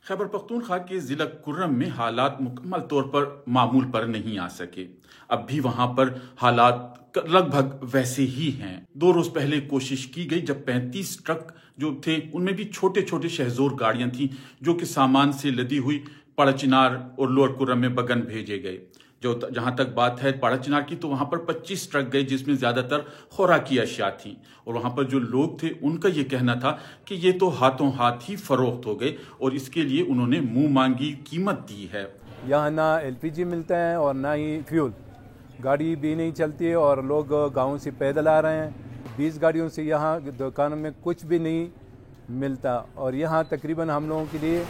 خیبر پختونخوا کے ضلع کرم میں حالات مکمل طور پر معمول پر نہیں آ سکے۔ اب بھی وہاں پر حالات لگ بھگ ویسے ہی ہیں۔ 2 روز پہلے کوشش کی گئی جب 35 ٹرک جو تھے ان میں بھی چھوٹے چھوٹے شہزور گاڑیاں تھیں جو کہ سامان سے لدی ہوئی پڑا چنار اور لوور کرم میں بگن بھیجے گئے۔ جہاں تک بات ہے پاڑا چنار کی تو وہاں پر 25 ٹرک گئے جس میں زیادہ تر خوراکی اشیاء تھیں، اور وہاں پر جو لوگ تھے ان کا یہ کہنا تھا کہ یہ تو ہاتھوں ہاتھ ہی فروخت ہو گئے اور اس کے لیے انہوں نے منہ مانگی قیمت دی ہے۔ یہاں نہ LPG ملتا ہے اور نہ ہی فیول، گاڑی بھی نہیں چلتی ہے اور لوگ گاؤں سے پیدل آ رہے ہیں۔ 20 گاڑیوں سے یہاں دکانوں میں کچھ بھی نہیں ملتا، اور یہاں تقریباً ہم لوگوں کے لیے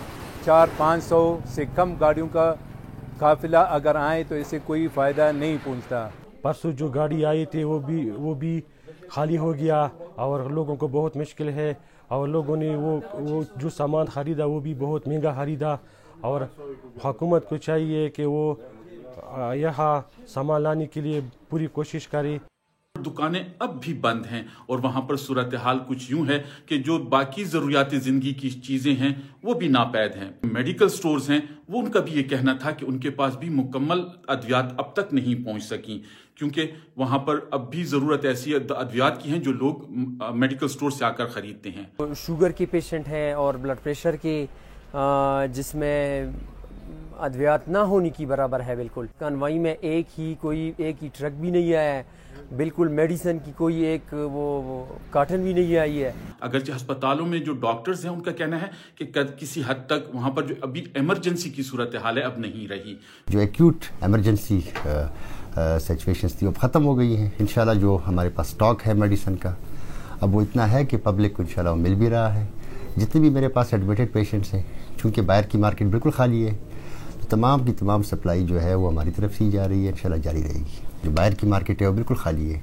400-500 سے کم گاڑیوں کا قافلہ اگر آئے تو اسے کوئی فائدہ نہیں پہنچتا۔ پرسوں جو گاڑی آئی تھی وہ بھی خالی ہو گیا اور لوگوں کو بہت مشکل ہے، اور لوگوں نے وہ جو سامان خریدا وہ بھی بہت مہنگا خریدا، اور حکومت کو چاہیے کہ وہ یہاں سامان لانے کے لیے پوری کوشش کرے۔ دکانیں اب بھی بند ہیں اور وہاں پر صورتحال کچھ یوں ہے کہ جو باقی ضروریات زندگی کی چیزیں ہیں وہ بھی ناپید ہیں۔ میڈیکل سٹورز ہیں وہ ان کا بھی یہ کہنا تھا کہ ان کے پاس بھی مکمل ادویات اب تک نہیں پہنچ سکیں، کیونکہ وہاں پر اب بھی ضرورت ایسی ادویات کی ہیں جو لوگ میڈیکل سٹور سے آ کر خریدتے ہیں۔ شوگر کے پیشنٹ ہیں اور بلڈ پریشر کے، جس میں ادویات نہ ہونے کی برابر ہے۔ بالکل کانوائی میں ایک ہی ٹرک بھی نہیں آیا ہے، بالکل میڈیسن کی کوئی ایک وہ کارٹن بھی نہیں آئی ہے۔ اگرچہ ہسپتالوں میں جو ڈاکٹرز ہیں ان کا کہنا ہے کہ کسی حد تک وہاں پر جو ابھی ایمرجنسی کی صورتحال ہے اب نہیں رہی۔ جو ایکیوٹ ایمرجنسی سچویشنز تھی اب ختم ہو گئی ہیں۔ انشاءاللہ جو ہمارے پاس سٹاک ہے میڈیسن کا اب وہ اتنا ہے کہ پبلک کو انشاءاللہ مل بھی رہا ہے۔ جتنے بھی میرے پاس ایڈمیٹڈ پیشنٹس ہیں، چونکہ باہر کی مارکیٹ بالکل خالی ہے، تو تمام کی تمام سپلائی جو ہے وہ ہماری طرف سے ہی جا رہی ہے، انشاءاللہ جاری رہے گی۔ جو باہر کی مارکیٹ ہے وہ بالکل خالی ہے،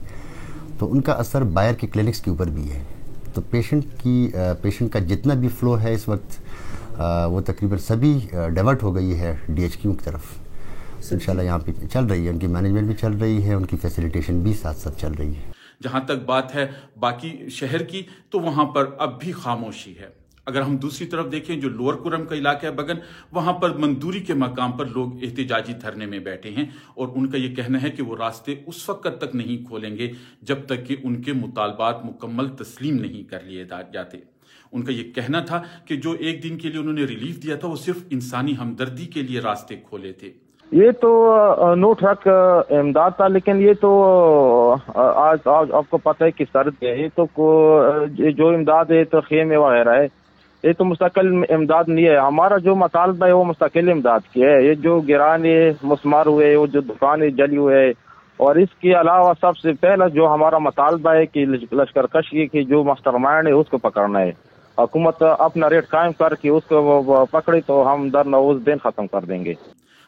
تو ان کا اثر باہر کے کلینکس کے اوپر بھی ہے۔ تو پیشنٹ کا جتنا بھی فلو ہے اس وقت وہ تقریباً سبھی ڈائیورٹ ہو گئی ہے DHQ کی طرف۔ انشاءاللہ یہاں پہ چل رہی ہے، ان کی مینجمنٹ بھی چل رہی ہے، ان کی فیسیلیٹیشن بھی ساتھ ساتھ چل رہی ہے۔ جہاں تک بات ہے باقی شہر کی تو وہاں پر اب بھی خاموشی ہے۔ اگر ہم دوسری طرف دیکھیں جو لوور کرم کا علاقہ ہے بگن، وہاں پر مزدوری کے مقام پر لوگ احتجاجی دھرنے میں بیٹھے ہیں، اور ان کا یہ کہنا ہے کہ وہ راستے اس وقت تک نہیں کھولیں گے جب تک کہ ان کے مطالبات مکمل تسلیم نہیں کر لیے جاتے۔ ان کا یہ کہنا تھا کہ جو ایک دن کے لیے انہوں نے ریلیف دیا تھا وہ صرف انسانی ہمدردی کے لیے راستے کھولے تھے۔ یہ تو 9 ٹرک امداد تھا، لیکن یہ تو آج آپ کو پتہ ہے کہ سرد ہے، یہ تو جو امداد ہے تو خیمے وغیرہ ہے، یہ تو مستقل امداد نہیں ہے۔ ہمارا جو مطالبہ ہے وہ مستقل امداد کی ہے۔ یہ جو گرانے مسمار ہوئے، وہ جو دکانیں جلی ہوئے، اور اس کے علاوہ سب سے پہلا جو ہمارا مطالبہ ہے کہ لشکر کشی کی جو ماسٹر مائنڈ ہے اس کو پکڑنا ہے۔ حکومت اپنا ریٹ قائم کر کے اس کو پکڑے تو ہم درنا اس دن ختم کر دیں گے۔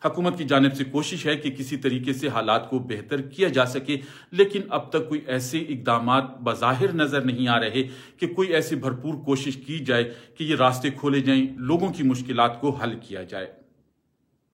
حکومت کی جانب سے کوشش ہے کہ کسی طریقے سے حالات کو بہتر کیا جا سکے، لیکن اب تک کوئی ایسے اقدامات بظاہر نظر نہیں آ رہے کہ کوئی ایسی بھرپور کوشش کی جائے کہ یہ راستے کھولے جائیں، لوگوں کی مشکلات کو حل کیا جائے۔